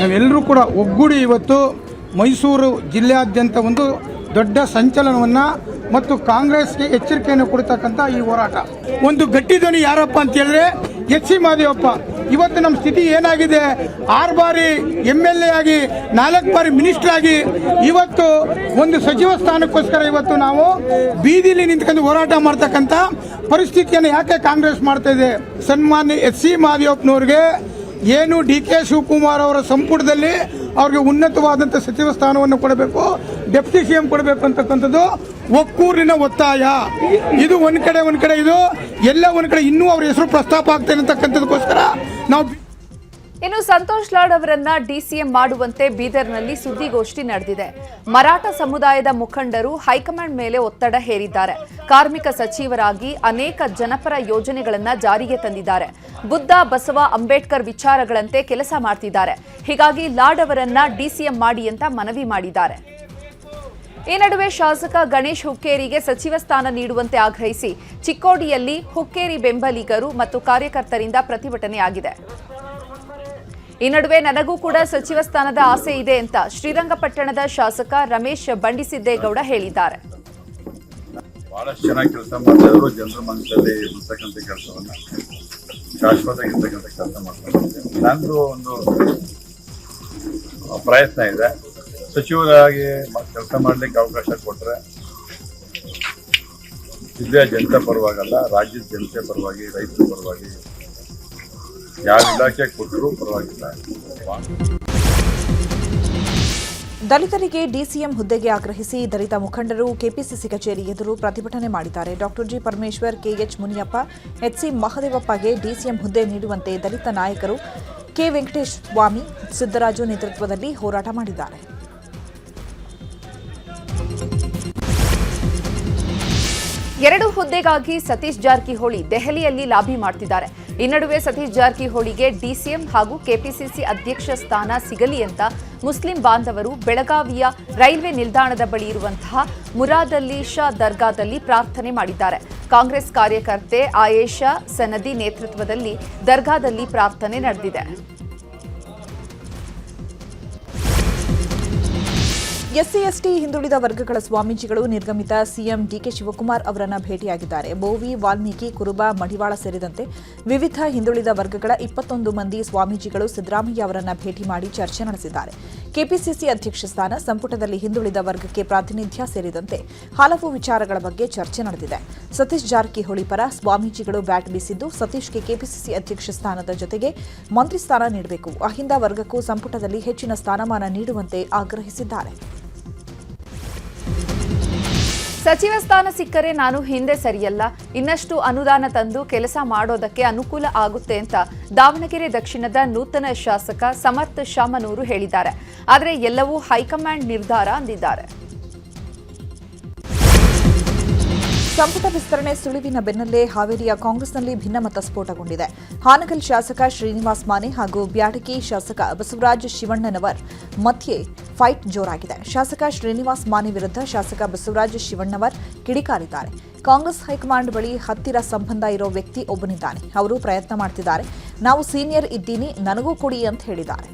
ನಾವೆಲ್ಲರೂ ಕೂಡ ಒಗ್ಗೂಡಿ ಇವತ್ತು ಮೈಸೂರು ಜಿಲ್ಲೆಯಾದ್ಯಂತ ಒಂದು ದೊಡ್ಡ ಸಂಚಲನವನ್ನು ಮತ್ತು ಕಾಂಗ್ರೆಸ್ಗೆ ಎಚ್ಚರಿಕೆಯನ್ನು ಕೊಡ್ತಕ್ಕಂಥ ಈ ಹೋರಾಟ. ಒಂದು ಗಟ್ಟಿ ಧ್ವನಿ ಯಾರಪ್ಪ ಅಂತ ಹೇಳಿದ್ರೆ HC ಮಹದೇವಪ್ಪ. ಇವತ್ತು ನಮ್ಮ ಸ್ಥಿತಿ ಏನಾಗಿದೆ, 6 ಬಾರಿ MLA ಆಗಿ 4 ಬಾರಿ ಮಿನಿಸ್ಟರ್ ಆಗಿ ಇವತ್ತು ಒಂದು ಸಚಿವ ಸ್ಥಾನಕ್ಕೋಸ್ಕರ ಇವತ್ತು ನಾವು ಬೀದಿಲಿ ನಿಂತ್ಕೊಂಡು ಹೋರಾಟ ಮಾಡ್ತಕ್ಕಂಥ ಪರಿಸ್ಥಿತಿಯನ್ನು ಯಾಕೆ ಕಾಂಗ್ರೆಸ್ ಮಾಡ್ತಾ ಇದೆ? ಸನ್ಮಾನ್ಯ HC ಮಹದೇವಪ್ಪನವ್ರಿಗೆ ಏನು DK ಶಿವಕುಮಾರ್ ಅವರ ಸಂಪುಟದಲ್ಲಿ ಅವ್ರಿಗೆ ಉನ್ನತವಾದಂಥ ಸಚಿವ ಸ್ಥಾನವನ್ನು ಕೊಡಬೇಕು, ಡೆಪ್ಟಿ CM ಕೊಡಬೇಕು ಅಂತಕ್ಕಂಥದ್ದು ಒಕ್ಕೂರಿನ ಒತ್ತಾಯ. ಇದು ಒಂದ್ ಕಡೆ ಇದು ಎಲ್ಲ ಒಂದ್ ಕಡೆ ಇನ್ನೂ ಅವ್ರ ಹೆಸರು ಪ್ರಸ್ತಾಪ ಆಗ್ತಾ ಇರತಕ್ಕಂಥದಕ್ಕೋಸ್ಕರ ನಾವು. ಇನ್ನು ಸಂತೋಷ್ ಲಾಡ್ ಅವರನ್ನ DCM ಮಾಡುವಂತೆ ಬೀದರ್ನಲ್ಲಿ ಸುದ್ದಿಗೋಷ್ಠಿ ನಡೆದಿದೆ. ಮರಾಠ ಸಮುದಾಯದ ಮುಖಂಡರು ಹೈಕಮಾಂಡ್ ಮೇಲೆ ಒತ್ತಡ ಹೇರಿದ್ದಾರೆ. ಕಾರ್ಮಿಕ ಸಚಿವರಾಗಿ ಅನೇಕ ಜನಪರ ಯೋಜನೆಗಳನ್ನ ಜಾರಿಗೆ ತಂದಿದ್ದಾರೆ. ಬುದ್ಧ, ಬಸವ, ಅಂಬೇಡ್ಕರ್ ವಿಚಾರಗಳಂತೆ ಕೆಲಸ ಮಾಡ್ತಿದ್ದಾರೆ. ಹೀಗಾಗಿ ಲಾಡ್ ಅವರನ್ನ DCM ಮಾಡಿ ಅಂತ ಮನವಿ ಮಾಡಿದ್ದಾರೆ. ಈ ನಡುವೆ ಶಾಸಕ ಗಣೇಶ್ ಹುಕ್ಕೇರಿಗೆ ಸಚಿವ ಸ್ಥಾನ ನೀಡುವಂತೆ ಆಗ್ರಹಿಸಿ ಚಿಕ್ಕೋಡಿಯಲ್ಲಿ ಹುಕ್ಕೇರಿ ಬೆಂಬಲಿಗರು ಮತ್ತು ಕಾರ್ಯಕರ್ತರಿಂದ ಪ್ರತಿಭಟನೆಯಾಗಿದೆ. ಈ ನಡುವೆ ನನಗೂ ಕೂಡ ಸಚಿವ ಸ್ಥಾನದ ಆಸೆ ಇದೆ ಅಂತ ಶ್ರೀರಂಗಪಟ್ಟಣದ ಶಾಸಕ ರಮೇಶ್ ಬಂಡಿಸಿದ್ದೇಗೌಡ ಹೇಳಿದ್ದಾರೆ. ಬಹಳಷ್ಟು ಚೆನ್ನಾಗಿ ಕೆಲಸ ಮಾಡ್ತಿದ್ರು, ಜನರ ಮನಸ್ಸಲ್ಲಿ ಇರ್ತಕ್ಕಂಥ ಕೆಲಸವನ್ನ ಶಾಶ್ವತವಾಗಿರ್ತಕ್ಕಂಥ ಕೆಲಸ ಮಾಡ್ತಾರೆ. ನಂದು ಒಂದು ಪ್ರಯತ್ನ ಇದೆ, ಸಚಿವರಾಗಿ ಕೆಲಸ ಮಾಡ್ಲಿಕ್ಕೆ ಅವಕಾಶ ಕೊಟ್ಟರೆ ಜಿಲ್ಲೆಯ ಜನತೆ ಪರವಾಗಲ್ಲ, ರಾಜ್ಯದ ಜನತೆ ಪರವಾಗಿ, ರೈತರ ಪರವಾಗಿ ಯಾವ ಇಲಾಖೆ ಕೊಟ್ಟರೂ ಪರವಾಗಿಲ್ಲ. ದಲಿತರಿಗೆ DCM ಹುದ್ದೆಗೆ ಆಗ್ರಹಿಸಿ ದಲಿತ ಮುಖಂಡರು ಕೆಪಿಸಿಸಿ ಕಚೇರಿ ಎದುರು ಪ್ರತಿಭಟನೆ ಮಾಡಿದ್ದಾರೆ. Doctor G Parameshwar, KH Muniyappa, HC ಮಹದೇವಪ್ಪಗೆ DCM ಹುದ್ದೆ ನೀಡುವಂತೆ ದಲಿತ ನಾಯಕರು ಕೆ ವೆಂಕಟೇಶ ಸ್ವಾಮಿ, ಸಿದ್ದರಾಜು ನೇತೃತ್ವದಲ್ಲಿ ಹೋರಾಟ ಮಾಡಿದ್ದಾರೆ. ಎರಡು ಹುದ್ದೆಗಾಗಿ ಸತೀಶ್ ಜಾರಕಿಹೊಳಿ ದೆಹಲಿಯಲ್ಲಿ ಲಾಬಿ ಮಾಡ್ತಿದ್ದಾರೆ. ಈ ನಡುವೆ ಸತೀಶ್ ಜಾರಕಿಹೊಳಿಗೆ DCM ಹಾಗೂ ಕೆಪಿಸಿಸಿ ಅಧ್ಯಕ್ಷ ಸ್ಥಾನ ಸಿಗಲಿ ಅಂತ ಮುಸ್ಲಿಂ ಬಾಂಧವರು ಬೆಳಗಾವಿಯ ರೈಲ್ವೆ ನಿಲ್ದಾಣದ ಬಳಿ ಇರುವಂತಹ ಮುರಾದಲ್ಲಿ ಶಾ ದರ್ಗಾದಲ್ಲಿ ಪ್ರಾರ್ಥನೆ ಮಾಡಿದ್ದಾರೆ. ಕಾಂಗ್ರೆಸ್ ಕಾರ್ಯಕರ್ತೆ ಆಯೇಷಾ ಸನದಿ ನೇತೃತ್ವದಲ್ಲಿ ದರ್ಗಾದಲ್ಲಿ ಪ್ರಾರ್ಥನೆ ನಡೆದಿದೆ. SC/ST ಹಿಂದುಳಿದ ವರ್ಗಗಳ ಸ್ವಾಮೀಜಿಗಳು ನಿರ್ಗಮಿತ CM DK ಶಿವಕುಮಾರ್ ಅವರನ್ನ ಭೇಟಿಯಾಗಿದ್ದಾರೆ. ಬೋವಿ, ವಾಲ್ಮೀಕಿ, ಕುರುಬ, ಮಡಿವಾಳ ಸೇರಿದಂತೆ ವಿವಿಧ ಹಿಂದುಳಿದ ವರ್ಗಗಳ 21 ಮಂದಿ ಸ್ವಾಮೀಜಿಗಳು ಸಿದ್ದರಾಮಯ್ಯ ಅವರನ್ನ ಭೇಟಿ ಮಾಡಿ ಚರ್ಚೆ ನಡೆಸಿದ್ದಾರೆ. ಕೆಪಿಸಿಸಿ ಅಧ್ಯಕ್ಷ ಸ್ಥಾನ, ಸಂಪುಟದಲ್ಲಿ ಹಿಂದುಳಿದ ವರ್ಗಕ್ಕೆ ಪ್ರಾತಿನಿಧ್ಯ ಸೇರಿದಂತೆ ಹಲವು ವಿಚಾರಗಳ ಬಗ್ಗೆ ಚರ್ಚೆ ನಡೆದಿದೆ. ಸತೀಶ್ ಜಾರಕಿಹೊಳಿ ಪರ ಸ್ವಾಮೀಜಿಗಳು ಬ್ಯಾಟ್ ಬೀಸಿದ್ದು, ಸತೀಶ್ಗೆ ಕೆಪಿಸಿಸಿ ಅಧ್ಯಕ್ಷ ಸ್ಥಾನದ ಜೊತೆಗೆ ಮಂತ್ರಿ ಸ್ಥಾನ ನೀಡಬೇಕು, ಅಹಿಂದ ವರ್ಗಕ್ಕೂ ಸಂಪುಟದಲ್ಲಿ ಹೆಚ್ಚಿನ ಸ್ಥಾನಮಾನ ನೀಡುವಂತೆ ಆಗ್ರಹಿಸಿದ್ದಾರೆ. ಸಚಿವ ಸ್ಥಾನ ಸಿಕ್ಕರೆ ನಾನು ಹಿಂದೆ ಸರಿಯಲ್ಲ, ಇನ್ನಷ್ಟು ಅನುದಾನ ತಂದು ಕೆಲಸ ಮಾಡೋದಕ್ಕೆ ಅನುಕೂಲ ಆಗುತ್ತೆ ಅಂತ ದಾವಣಗೆರೆ ದಕ್ಷಿಣದ ನೂತನ ಶಾಸಕ ಸಮರ್ಥ ಶಾಮನೂರು ಹೇಳಿದ್ದಾರೆ. ಆದರೆ ಎಲ್ಲವೂ ಹೈಕಮಾಂಡ್ ನಿರ್ಧಾರ ಅಂದಿದ್ದಾರೆ. ಸಂಪುಟ ವಿಸ್ತರಣೆ ಸುಳಿವಿನ ಬೆನ್ನಲ್ಲೇ ಹಾವೇರಿಯ ಕಾಂಗ್ರೆಸ್ನಲ್ಲಿ ಭಿನ್ನಮತ ಸ್ಫೋಟಗೊಂಡಿದೆ. ಹಾನಗಲ್ ಶಾಸಕ ಶ್ರೀನಿವಾಸ್ ಮಾನೆ ಹಾಗೂ ಬ್ಯಾಡಗಿ ಶಾಸಕ ಬಸವರಾಜ ಶಿವಣ್ಣನವರ್ ಮಧ್ಯೆ ಫೈಟ್ ಜೋರಾಗಿದೆ. ಶಾಸಕ ಶ್ರೀನಿವಾಸ್ ಮಾನೆ ವಿರುದ್ಧ ಶಾಸಕ ಬಸವರಾಜ ಶಿವಣ್ಣನವರ್ ಕಿಡಿಕಾರಿದ್ದಾರೆ. ಕಾಂಗ್ರೆಸ್ ಹೈಕಮಾಂಡ್ ಬಳಿ ಹತ್ತಿರ ಸಂಬಂಧ ಇರೋ ವ್ಯಕ್ತಿ ಒಬ್ಬನಿದ್ದಾನೆ, ಅವರು ಪ್ರಯತ್ನ ಮಾಡ್ತಿದ್ದಾರೆ, ನಾವು ಸೀನಿಯರ್ ಇದ್ದೀನಿ, ನನಗೂ ಕೊಡಿ ಅಂತ ಹೇಳಿದ್ದಾರೆ.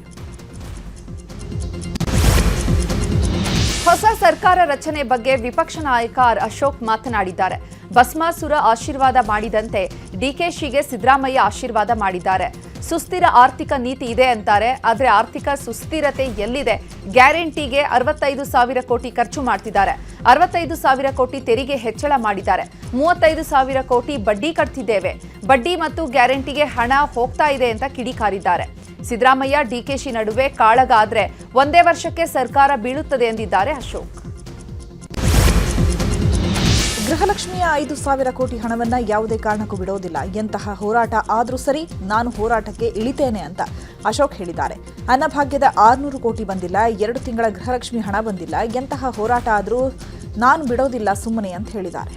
ಹೊಸ ಸರ್ಕಾರ ರಚನೆ ಬಗ್ಗೆ ವಿಪಕ್ಷ ನಾಯಕ ಆರ್ ಅಶೋಕ್ ಮಾತನಾಡಿದ್ದಾರೆ. ಭಸ್ಮಾಸುರ ಆಶೀರ್ವಾದ ಮಾಡಿದಂತೆ ಡಿಕೆಶಿಗೆ ಸಿದ್ದರಾಮಯ್ಯ ಆಶೀರ್ವಾದ ಮಾಡಿದ್ದಾರೆ. ಸುಸ್ಥಿರ ಆರ್ಥಿಕ ನೀತಿ ಇದೆ ಅಂತಾರೆ, ಆದರೆ ಆರ್ಥಿಕ ಸುಸ್ಥಿರತೆ ಎಲ್ಲಿದೆ? ಗ್ಯಾರಂಟಿಗೆ 65,000 ಕೋಟಿ ಖರ್ಚು ಮಾಡ್ತಿದ್ದಾರೆ. 65,000 ಕೋಟಿ ತೆರಿಗೆ ಹೆಚ್ಚಳ ಮಾಡಿದ್ದಾರೆ. 35,000 ಕೋಟಿ ಬಡ್ಡಿ ಕಟ್ತಿದ್ದೇವೆ. ಬಡ್ಡಿ ಮತ್ತು ಗ್ಯಾರಂಟಿಗೆ ಹಣ ಹೋಗ್ತಾ ಇದೆ ಅಂತ ಕಿಡಿಕಾರಿದ್ದಾರೆ. ಸಿದ್ದರಾಮಯ್ಯ ಡಿಕೆಶಿ ನಡುವೆ ಕಾಳಗ ಆದ್ರೆ ಒಂದೇ ವರ್ಷಕ್ಕೆ ಸರ್ಕಾರ ಬೀಳುತ್ತದೆ ಎಂದಿದ್ದಾರೆ ಅಶೋಕ್. ಗೃಹಲಕ್ಷ್ಮಿಯ 5,000 ಕೋಟಿ ಹಣವನ್ನ ಯಾವುದೇ ಕಾರಣಕ್ಕೂ ಬಿಡೋದಿಲ್ಲ. ಎಂತಹ ಹೋರಾಟ ಆದ್ರೂ ಸರಿ, ನಾನು ಹೋರಾಟಕ್ಕೆ ಇಳಿತೇನೆ ಅಂತ ಅಶೋಕ್ ಹೇಳಿದ್ದಾರೆ. ಅನ್ನಭಾಗ್ಯದ 600 ಕೋಟಿ ಬಂದಿಲ್ಲ, 2 ತಿಂಗಳ ಗೃಹಲಕ್ಷ್ಮಿ ಹಣ ಬಂದಿಲ್ಲ. ಎಂತಹ ಹೋರಾಟ ಆದ್ರೂ ನಾನು ಬಿಡೋದಿಲ್ಲ ಸುಮ್ಮನೆ ಅಂತ ಹೇಳಿದ್ದಾರೆ.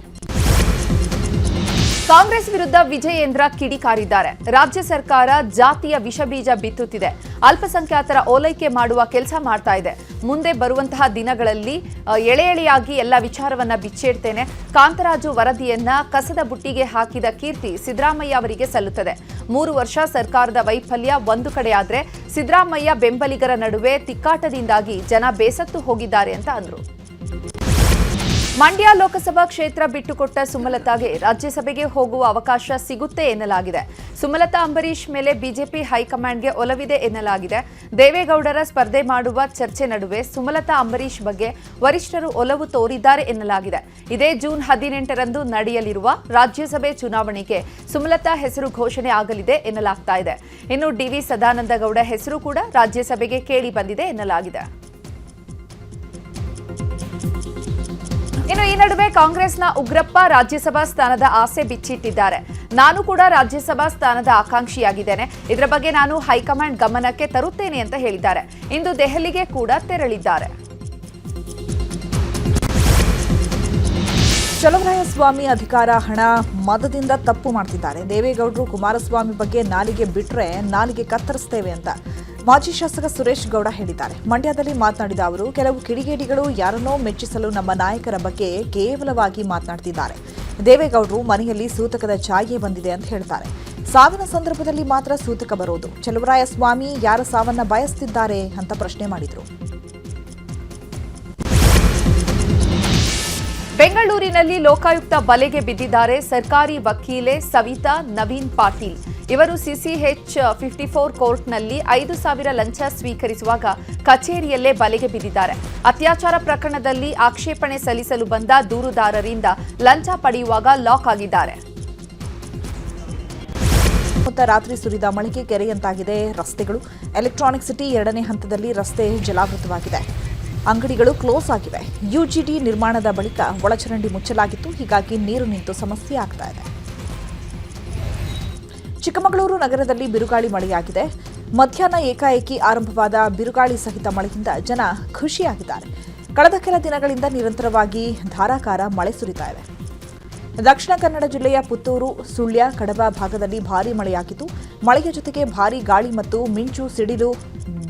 ಕಾಂಗ್ರೆಸ್ ವಿರುದ್ಧ ವಿಜಯೇಂದ್ರ ಕಿಡಿಕಾರಿದ್ದಾರೆ. ರಾಜ್ಯ ಸರ್ಕಾರ ಜಾತಿಯ ವಿಷಬೀಜ ಬಿತ್ತುತ್ತಿದೆ, ಅಲ್ಪಸಂಖ್ಯಾತರ ಓಲೈಕೆ ಮಾಡುವ ಕೆಲಸ ಮಾಡ್ತಾ ಇದೆ. ಮುಂದೆ ಬರುವಂತಹ ದಿನಗಳಲ್ಲಿ ಎಳೆಯಾಗಿ ಎಲ್ಲ ವಿಚಾರವನ್ನ ಬಿಚ್ಚಿಡ್ತೇನೆ. ಕಾಂತರಾಜು ವರದಿಯನ್ನ ಕಸದ ಬುಟ್ಟಿಗೆ ಹಾಕಿದ ಕೀರ್ತಿ ಸಿದ್ದರಾಮಯ್ಯ ಅವರಿಗೆ ಸಲ್ಲುತ್ತದೆ. 3 ವರ್ಷ ಸರ್ಕಾರದ ವೈಫಲ್ಯ ಒಂದು ಕಡೆಯಾದ್ರೆ ಸಿದ್ದರಾಮಯ್ಯ ಬೆಂಬಲಿಗರ ನಡುವೆ ತಿಕ್ಕಾಟದಿಂದಾಗಿ ಜನ ಬೇಸತ್ತು ಹೋಗಿದ್ದಾರೆ ಅಂತ ಅಂದ್ರು. ಮಂಡ್ಯ ಲೋಕಸಭಾ ಕ್ಷೇತ್ರ ಬಿಟ್ಟುಕೊಟ್ಟ ಸುಮಲತಾಗೆ ರಾಜ್ಯಸಭೆಗೆ ಹೋಗುವ ಅವಕಾಶ ಸಿಗುತ್ತೆ ಎನ್ನಲಾಗಿದೆ. ಸುಮಲತಾ ಅಂಬರೀಶ್ ಮೇಲೆ ಬಿಜೆಪಿ ಹೈಕಮಾಂಡ್ಗೆ ಒಲವಿದೆ ಎನ್ನಲಾಗಿದೆ. ದೇವೇಗೌಡರ ಸ್ಪರ್ಧೆ ಮಾಡುವ ಚರ್ಚೆ ನಡುವೆ ಸುಮಲತಾ ಅಂಬರೀಶ್ ಬಗ್ಗೆ ವರಿಷ್ಠರು ಒಲವು ತೋರಿದ್ದಾರೆ ಎನ್ನಲಾಗಿದೆ. ಇದೇ ಜೂನ್ 18ರಂದು ನಡೆಯಲಿರುವ ರಾಜ್ಯಸಭೆ ಚುನಾವಣೆಗೆ ಸುಮಲತಾ ಹೆಸರು ಘೋಷಣೆ ಆಗಲಿದೆ ಎನ್ನಲಾಗ್ತಾ ಇದೆ. ಇನ್ನು ಡಿವಿ ಸದಾನಂದಗೌಡ ಹೆಸರು ಕೂಡ ರಾಜ್ಯಸಭೆಗೆ ಕೇಳಿ ಬಂದಿದೆ ಎನ್ನಲಾಗಿದೆ. ಇನ್ನು ಈ ನಡುವೆ ಕಾಂಗ್ರೆಸ್ನ ಉಗ್ರಪ್ಪ ರಾಜ್ಯಸಭಾ ಸ್ಥಾನದ ಆಸೆ ಬಿಚ್ಚಿಟ್ಟಿದ್ದಾರೆ. ನಾನು ಕೂಡ ರಾಜ್ಯಸಭಾ ಸ್ಥಾನದ ಆಕಾಂಕ್ಷಿಯಾಗಿದ್ದೇನೆ. ಇದರ ಬಗ್ಗೆ ನಾನು ಹೈಕಮಾಂಡ್ ಗಮನಕ್ಕೆ ತರುತ್ತೇನೆ ಅಂತ ಹೇಳಿದ್ದಾರೆ. ಇಂದು ದೆಹಲಿಗೆ ಕೂಡ ತೆರಳಿದ್ದಾರೆ. ಚಲುವರಾಯಸ್ವಾಮಿ ಅಧಿಕಾರ ಹಣ ಮದದಿಂದ ತಪ್ಪು ಮಾಡ್ತಿದ್ದಾರೆ. ದೇವೇಗೌಡರು ಕುಮಾರಸ್ವಾಮಿ ಬಗ್ಗೆ ನಾಲಿಗೆ ಬಿಟ್ರೆ ನಾಲಿಗೆ ಕತ್ತರಿಸ್ತೇವೆ ಅಂತ ಮಾಜಿ ಶಾಸಕ ಸುರೇಶ್ ಗೌಡ ಹೇಳಿದ್ದಾರೆ. ಮಂಡ್ಯದಲ್ಲಿ ಮಾತನಾಡಿದ ಅವರು, ಕೆಲವು ಕಿಡಿಗೇಡಿಗಳು ಯಾರನ್ನೋ ಮೆಚ್ಚಿಸಲು ನಮ್ಮ ನಾಯಕರ ಬಗ್ಗೆ ಕೇವಲವಾಗಿ ಮಾತನಾಡ್ತಿದ್ದಾರೆ. ದೇವೇಗೌಡರು ಮನೆಯಲ್ಲಿ ಸೂತಕದ ಛಾಯೆ ಬಂದಿದೆ ಅಂತ ಹೇಳ್ತಾರೆ. ಸಾವಿನ ಸಂದರ್ಭದಲ್ಲಿ ಮಾತ್ರ ಸೂತಕ ಬರೋದು. ಚಲುವರಾಯಸ್ವಾಮಿ ಯಾರ ಸಾವನ್ನ ಬಯಸ್ತಿದ್ದಾರೆ ಅಂತ ಪ್ರಶ್ನೆ ಮಾಡಿದರು. ಬೆಂಗಳೂರಿನಲ್ಲಿ ಲೋಕಾಯುಕ್ತ ಬಲೆಗೆ ಬಿದ್ದಿದ್ದಾರೆ ಸರ್ಕಾರಿ ವಕೀಲೆ ಸವಿತಾ ನವೀನ್ ಪಾಟೀಲ್. ಇವರು ಸಿಸಿಎಚ್ 54 ಕೋರ್ಟ್ನಲ್ಲಿ 5,000 ಲಂಚ ಸ್ವೀಕರಿಸುವಾಗ ಕಚೇರಿಯಲ್ಲೇ ಬಲೆಗೆ ಬಿದ್ದಿದ್ದಾರೆ. ಅತ್ಯಾಚಾರ ಪ್ರಕರಣದಲ್ಲಿ ಆಕ್ಷೇಪಣೆ ಸಲ್ಲಿಸಲು ಬಂದ ದೂರುದಾರರಿಂದ ಲಂಚ ಪಡೆಯುವಾಗ ಲಾಕ್ ಆಗಿದ್ದಾರೆ. ರಾತ್ರಿ ಸುರಿದ ಮಳೆಗೆ ಕೆರೆಯಂತಾಗಿದೆ ರಸ್ತೆಗಳು. ಎಲೆಕ್ಟ್ರಾನಿಕ್ ಸಿಟಿ 2ನೇ ಹಂತದಲ್ಲಿ ರಸ್ತೆ ಜಲಾವೃತವಾಗಿದೆ. ಅಂಗಡಿಗಳು ಕ್ಲೋಸ್ ಆಗಿವೆ. ಯುಜಿಡಿ ನಿರ್ಮಾಣದ ಬಳಿಕ ಒಳಚರಂಡಿ ಮುಚ್ಚಲಾಗಿತ್ತು. ಹೀಗಾಗಿ ನೀರು ನಿಂತು ಸಮಸ್ಯೆ ಆಗ್ತಾ ಇದೆ. ಚಿಕ್ಕಮಗಳೂರು ನಗರದಲ್ಲಿ ಬಿರುಗಾಳಿ ಮಳೆಯಾಗಿದೆ. ಮಧ್ಯಾಹ್ನ ಏಕಾಏಕಿ ಆರಂಭವಾದ ಬಿರುಗಾಳಿ ಸಹಿತ ಮಳೆಯಿಂದ ಜನ ಖುಷಿಯಾಗಿದ್ದಾರೆ. ಕಳೆದ ಕೆಲ ದಿನಗಳಿಂದ ನಿರಂತರವಾಗಿ ಧಾರಾಕಾರ ಮಳೆ ಸುರಿತಾ ಇದೆ. ದಕ್ಷಿಣ ಕನ್ನಡ ಜಿಲ್ಲೆಯ ಪುತ್ತೂರು, ಸುಳ್ಯ, ಕಡಬ ಭಾಗದಲ್ಲಿ ಭಾರೀ ಮಳೆಯಾಗಿದ್ದು, ಮಳೆಯ ಜೊತೆಗೆ ಭಾರೀ ಗಾಳಿ ಮತ್ತು ಮಿಂಚು ಸಿಡಿಲು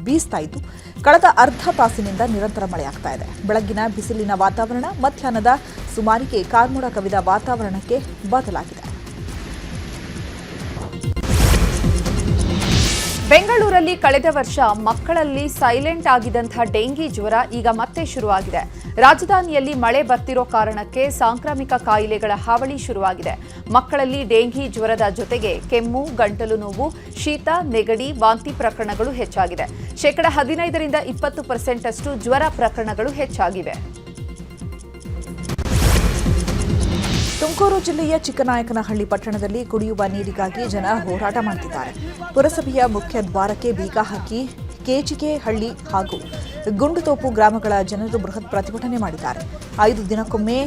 ಬೀಸ್ತಾ ಇದ್ದು, ಕಳೆದ ಅರ್ಧ ತಾಸಿನಿಂದ ನಿರಂತರ ಮಳೆಯಾಗ್ತಾ ಇದೆ. ಬೆಳಗ್ಗಿನ ಬಿಸಿಲಿನ ವಾತಾವರಣ ಮಧ್ಯಾಹ್ನದ ಸುಮಾರಿಗೆ ಕಾರ್ಮೋಡ ಕವಿದ ವಾತಾವರಣಕ್ಕೆ ಬದಲಾಗಿದೆ. ಬೆಂಗಳೂರಲ್ಲಿ ಕಳೆದ ವರ್ಷ ಮಕ್ಕಳಲ್ಲಿ ಸೈಲೆಂಟ್ ಆಗಿದ್ದಂತಹ ಡೆಂಗಿ ಜ್ವರ ಈಗ ಮತ್ತೆ ಶುರುವಾಗಿದೆ. ರಾಜಧಾನಿಯಲ್ಲಿ ಮಳೆ ಬರ್ತಿರೋ ಕಾರಣಕ್ಕೆ ಸಾಂಕ್ರಾಮಿಕ ಕಾಯಿಲೆಗಳ ಹಾವಳಿ ಶುರುವಾಗಿದೆ. ಮಕ್ಕಳಲ್ಲಿ ಡೆಂಗಿ ಜ್ವರದ ಜೊತೆಗೆ ಕೆಮ್ಮು, ಗಂಟಲು ನೋವು, ಶೀತ, ನೆಗಡಿ, ವಾಂತಿ ಪ್ರಕರಣಗಳು ಹೆಚ್ಚಾಗಿದೆ. 15% 20% ಅಷ್ಟು ಜ್ವರ ಪ್ರಕರಣಗಳು ಹೆಚ್ಚಾಗಿವೆ. ತುಮಕೂರು ಜಿಲ್ಲೆಯ ಚಿಕ್ಕನಾಯಕನಹಳ್ಳಿ ಪಟ್ಟಣದಲ್ಲಿ ಕುಡಿಯುವ ನೀರಿಗಾಗಿ ಜನ ಹೋರಾಟ ಮಾಡುತ್ತಿದ್ದಾರೆ. ಪುರಸಭೆಯ ಮುಖ್ಯ ದ್ವಾರಕ್ಕೆ ಬೀಗ ಹಾಕಿ ಕೆಜಿಕೆಹಳ್ಳಿ ಹಾಗೂ ಗುಂಡುತೋಪು ಗ್ರಾಮಗಳ ಜನರು ಬೃಹತ್ ಪ್ರತಿಭಟನೆ ಮಾಡಿದ್ದಾರೆ. 5 ದಿನಕ್ಕೊಮ್ಮೆ,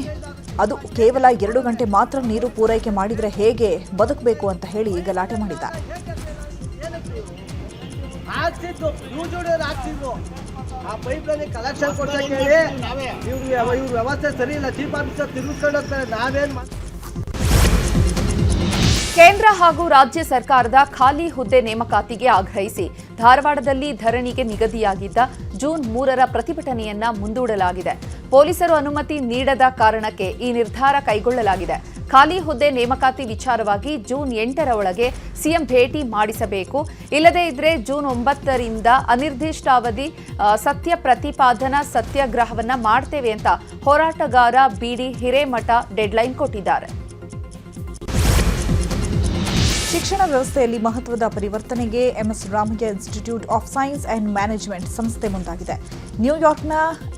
ಅದು ಕೇವಲ 2 ಗಂಟೆ ಮಾತ್ರ ನೀರು ಪೂರೈಕೆ ಮಾಡಿದರೆ ಹೇಗೆ ಬದುಕಬೇಕು ಅಂತ ಹೇಳಿ ಗಲಾಟೆ ಮಾಡಿದ್ದಾರೆ. ಆ ಪೈಪ್ಲೈನ್ ಕಲೆಕ್ಷನ್ ಕೊಡ್ಸಕ್ಕೆ ಇವ್ರ ವ್ಯವಸ್ಥೆ ಸರಿ ಇಲ್ಲ. ಚೀಫ್ ಆಫೀಸರ್ ತಿರುಗಿಸ್ಕೊಂಡು ಹೋಗ್ತಾರೆ. ನಾವೇನ್ ಕೇಂದ್ರ ಹಾಗೂ ರಾಜ್ಯ ಸರ್ಕಾರದ ಖಾಲಿ ಹುದ್ದೆ ನೇಮಕಾತಿಗೆ ಆಗ್ರಹಿಸಿ ಧಾರವಾಡದಲ್ಲಿ ಧರಣಿಗೆ ನಿಗದಿಯಾಗಿದ್ದ ಜೂನ್ 3ರ ಪ್ರತಿಭಟನೆಯನ್ನ ಮುಂದೂಡಲಾಗಿದೆ. ಪೊಲೀಸರು ಅನುಮತಿ ನೀಡದ ಕಾರಣಕ್ಕೆ ಈ ನಿರ್ಧಾರ ಕೈಗೊಳ್ಳಲಾಗಿದೆ. ಖಾಲಿ ಹುದ್ದೆ ನೇಮಕಾತಿ ವಿಚಾರವಾಗಿ ಜೂನ್ 8ರ ಒಳಗೆ ಸಿಎಂ ಭೇಟಿ ಮಾಡಿಸಬೇಕು. ಇಲ್ಲದೇ ಇದ್ರೆ ಜೂನ್ 9ರಿಂದ ಅನಿರ್ದಿಷ್ಟಾವಧಿ ಸತ್ಯ ಪ್ರತಿಪಾದನಾ ಸತ್ಯಾಗ್ರಹವನ್ನ ಮಾಡ್ತೇವೆ ಅಂತ ಹೋರಾಟಗಾರ ಬಿಡಿ ಹಿರೇಮಠ ಡೆಡ್ಲೈನ್ ಕೊಟ್ಟಿದ್ದಾರೆ. ಶಿಕ್ಷಣ ವ್ಯವಸ್ಥೆಯಲ್ಲಿ ಮಹತ್ವದ ಪರಿವರ್ತನೆಗೆ MS Ramaiah institute of science and management ಸಂಸ್ಥೆ ಮುಂದಾಗಿದೆ. ನ್ಯೂಯಾರ್ಕ್ನ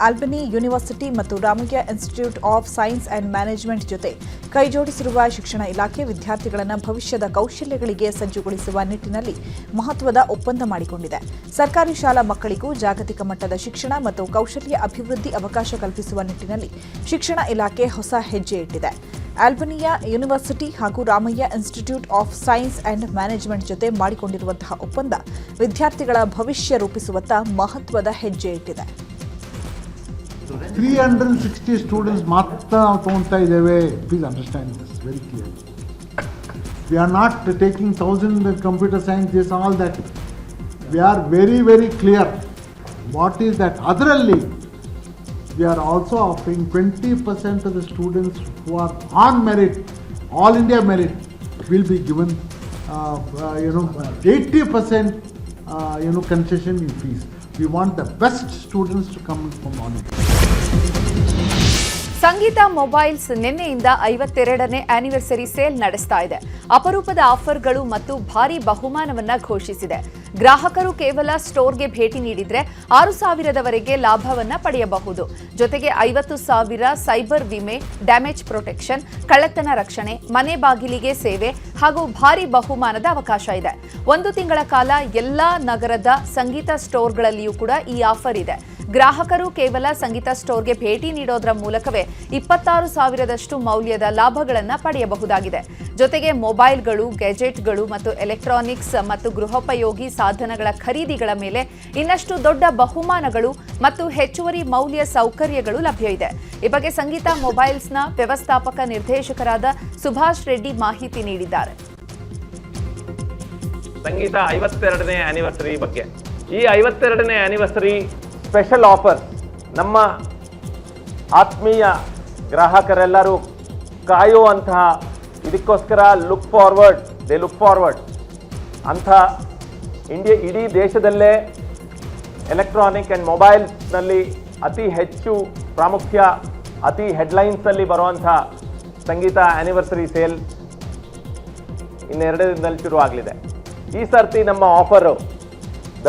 ಆಲ್ಬನಿ ಯೂನಿವರ್ಸಿಟಿ ಮತ್ತು Ramaiah institute of science and management ಜೊತೆ ಕೈಜೋಡಿಸಿರುವ ಶಿಕ್ಷಣ ಇಲಾಖೆ ವಿದ್ಯಾರ್ಥಿಗಳನ್ನು ಭವಿಷ್ಯದ ಕೌಶಲ್ಯಗಳಿಗೆ ಸಜ್ಜುಗೊಳಿಸುವ ನಿಟ್ಟಿನಲ್ಲಿ ಮಹತ್ವದ ಒಪ್ಪಂದ ಮಾಡಿಕೊಂಡಿದೆ. ಸರ್ಕಾರಿ ಶಾಲಾ ಮಕ್ಕಳಿಗೂ ಜಾಗತಿಕ ಮಟ್ಟದ ಶಿಕ್ಷಣ ಮತ್ತು ಕೌಶಲ್ಯ ಅಭಿವೃದ್ಧಿ ಅವಕಾಶ ಕಲ್ಪಿಸುವ ನಿಟ್ಟಿನಲ್ಲಿ ಶಿಕ್ಷಣ ಇಲಾಖೆ ಹೊಸ ಹೆಜ್ಜೆ ಇಟ್ಟಿದೆ. ಆಲ್ಬನಿಯಾ ಯೂನಿವರ್ಸಿಟಿ ಹಾಗೂ Ramaiah institute of science and management ಜೊತೆ ಮಾಡಿಕೊಂಡಿರುವಂತಹ ಒಪ್ಪಂದ ವಿದ್ಯಾರ್ಥಿಗಳ ಭವಿಷ್ಯ ರೂಪಿಸುವತ್ತ ಮಹತ್ವದ ಹೆಜ್ಜೆ ಇಟ್ಟಿದೆ. 360 ಸ್ಟೂಡೆಂಟ್ಸ್ ಮಾತ್ರ ನಾವು ತಗೊಳ್ತಾ ಇದ್ದೇವೆ. Please understand this very clear. We are not taking 1000 computer science, this all that. We are very very clear what is that. ಅದರಲ್ಲಿ we are also offering 20% of the students who are on merit, all India merit, will be given 80% concession in fees. We want the best students to come from all India. Sangeetha mobiles ನಿನ್ನೆಯಿಂದ 52ನೇ anniversary sale ನಡೆಸ್ತಾ ಇದೆ. ಅಪರೂಪದ ಆಫರ್ಗಳು ಮತ್ತು ಭಾರಿ ಬಹುಮಾನವನ್ನ ಘೋಷಿಸಿದೆ. ಗ್ರಾಹಕರು ಕೇವಲ ಸ್ಟೋರ್ಗೆ ಭೇಟಿ ನೀಡಿದ್ರೆ 6,000ವರೆಗೆ ಲಾಭವನ್ನ ಪಡೆಯಬಹುದು. ಜೊತೆಗೆ 50,000 ಸೈಬರ್ ವಿಮೆ, ಡ್ಯಾಮೇಜ್ ಪ್ರೊಟೆಕ್ಷನ್, ಕಳ್ಳತನ ರಕ್ಷಣೆ, ಮನೆ ಬಾಗಿಲಿಗೆ ಸೇವೆ ಹಾಗೂ ಭಾರಿ ಬಹುಮಾನದ ಅವಕಾಶ ಇದೆ. 1 ತಿಂಗಳ ಕಾಲ ಎಲ್ಲಾ ನಗರದ ಸಂಗೀತ ಸ್ಟೋರ್ಗಳಲ್ಲಿಯೂ ಕೂಡ ಈ ಆಫರ್ ಇದೆ. ಗ್ರಾಹಕರು ಕೇವಲ ಸಂಗೀತ ಸ್ಟೋರ್ಗೆ ಭೇಟಿ ನೀಡೋದರ ಮೂಲಕವೇ 26,000ದಷ್ಟು ಮೌಲ್ಯದ ಲಾಭಗಳನ್ನು ಪಡೆಯಬಹುದಾಗಿದೆ. ಜೊತೆಗೆ ಮೊಬೈಲ್ಗಳು, ಗ್ಯಾಜೆಟ್ಗಳು ಮತ್ತು ಎಲೆಕ್ಟ್ರಾನಿಕ್ಸ್ ಮತ್ತು ಗೃಹೋಪಯೋಗಿ ಸಾಧನಗಳ ಖರೀದಿಗಳ ಮೇಲೆ ಇನ್ನಷ್ಟು ದೊಡ್ಡ ಬಹುಮಾನಗಳು ಮತ್ತು ಹೆಚ್ಚುವರಿ ಮೌಲ್ಯ ಸೌಕರ್ಯಗಳು ಲಭ್ಯ ಇದೆ. ಈ ಬಗ್ಗೆ ಸಂಗೀತ ಮೊಬೈಲ್ಸ್ನ ವ್ಯವಸ್ಥಾಪಕ ನಿರ್ದೇಶಕರಾದ ಸುಭಾಷ್ ರೆಡ್ಡಿ ಮಾಹಿತಿ ನೀಡಿದ್ದಾರೆ. ಸಂಗೀತ 52ನೇ ಆನಿವರ್ಸರಿ ಬಗ್ಗೆ, ಈ 52ನೇ ಆನಿವರ್ಸರಿ ಸ್ಪೆಷಲ್ ಆಫರ್ ನಮ್ಮ ಆತ್ಮೀಯ ಗ್ರಾಹಕರೆಲ್ಲರೂ ಕಾಯುವಂತಹ, ಇದಕ್ಕೋಸ್ಕರ ಲುಕ್ ಫಾರ್ವರ್ಡ್ ಅಂಥ ಇಡೀ ದೇಶದಲ್ಲೇ ಎಲೆಕ್ಟ್ರಾನಿಕ್ ಆ್ಯಂಡ್ ಮೊಬೈಲ್ಸ್ನಲ್ಲಿ ಅತಿ ಹೆಚ್ಚು ಪ್ರಾಮುಖ್ಯ, ಅತಿ ಹೆಡ್ಲೈನ್ಸಲ್ಲಿ ಬರುವಂಥ ಸಂಗೀತ ಆ್ಯನಿವರ್ಸರಿ ಸೇಲ್ ಇನ್ನೆರಡು ದಿನದಲ್ಲಿ ಶುರು ಆಗಲಿದೆ. ಈ ಸರ್ತಿ ನಮ್ಮ ಆಫರು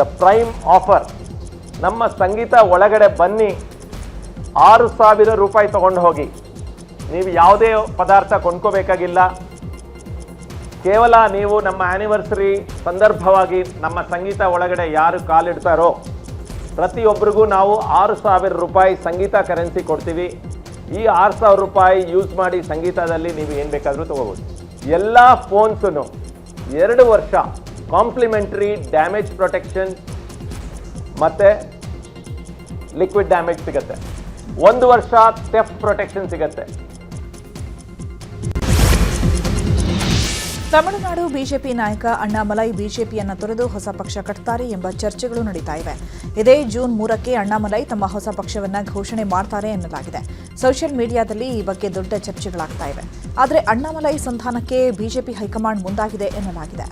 ದ ಪ್ರೈಮ್ ಆಫರ್. ನಮ್ಮ ಸಂಗೀತ ಒಳಗಡೆ ಬನ್ನಿ, 6,000 ರೂಪಾಯಿ ತಗೊಂಡು ಹೋಗಿ. ನೀವು ಯಾವುದೇ ಪದಾರ್ಥ ಕೊಂಡ್ಕೋಬೇಕಾಗಿಲ್ಲ. ಕೇವಲ ನೀವು ನಮ್ಮ ಆ್ಯನಿವರ್ಸರಿ ಸಂದರ್ಭವಾಗಿ ನಮ್ಮ ಸಂಗೀತ ಒಳಗಡೆ ಯಾರು ಕಾಲಿಡ್ತಾರೋ ಪ್ರತಿಯೊಬ್ಬರಿಗೂ ನಾವು 6,000 ರೂಪಾಯಿ ಸಂಗೀತ ಕರೆನ್ಸಿ ಕೊಡ್ತೀವಿ. ಈ 6,000 ರೂಪಾಯಿ ಯೂಸ್ ಮಾಡಿ ಸಂಗೀತದಲ್ಲಿ ನೀವು ಏನು ಬೇಕಾದರೂ ತೊಗೋಬೋದು. ಎಲ್ಲ ಫೋನ್ಸೂ 2 ವರ್ಷ ಕಾಂಪ್ಲಿಮೆಂಟ್ರಿ ಡ್ಯಾಮೇಜ್ ಪ್ರೊಟೆಕ್ಷನ್ ಮತ್ತು ಲಿಕ್ವಿಡ್ ಡ್ಯಾಮೇಜ್ ಸಿಗುತ್ತೆ. 1 ವರ್ಷ ಥೆಫ್ಟ್ ಪ್ರೊಟೆಕ್ಷನ್ ಸಿಗುತ್ತೆ. ತಮಿಳುನಾಡು ಬಿಜೆಪಿ ನಾಯಕ ಅಣ್ಣಾಮಲೈ ಬಿಜೆಪಿಯನ್ನು ತೊರೆದು ಹೊಸ ಪಕ್ಷ ಕಟ್ತಾರೆ ಎಂಬ ಚರ್ಚೆಗಳು ನಡೀತಾ ಇವೆ. ಇದೇ ಜೂನ್ 3ಕ್ಕೆ ಅಣ್ಣಾಮಲೈ ತಮ್ಮ ಹೊಸ ಪಕ್ಷವನ್ನು ಘೋಷಣೆ ಮಾಡ್ತಾರೆ ಎನ್ನಲಾಗಿದೆ. ಸೋಷಿಯಲ್ ಮೀಡಿಯಾದಲ್ಲಿ ಈ ಬಗ್ಗೆ ದೊಡ್ಡ ಚರ್ಚೆಗಳಾಗ್ತಾ ಇವೆ. ಆದರೆ ಅಣ್ಣಾಮಲೈ ಸಂಧಾನಕ್ಕೆ ಬಿಜೆಪಿ ಹೈಕಮಾಂಡ್ ಮುಂದಾಗಿದೆ ಎನ್ನಲಾಗಿದೆ.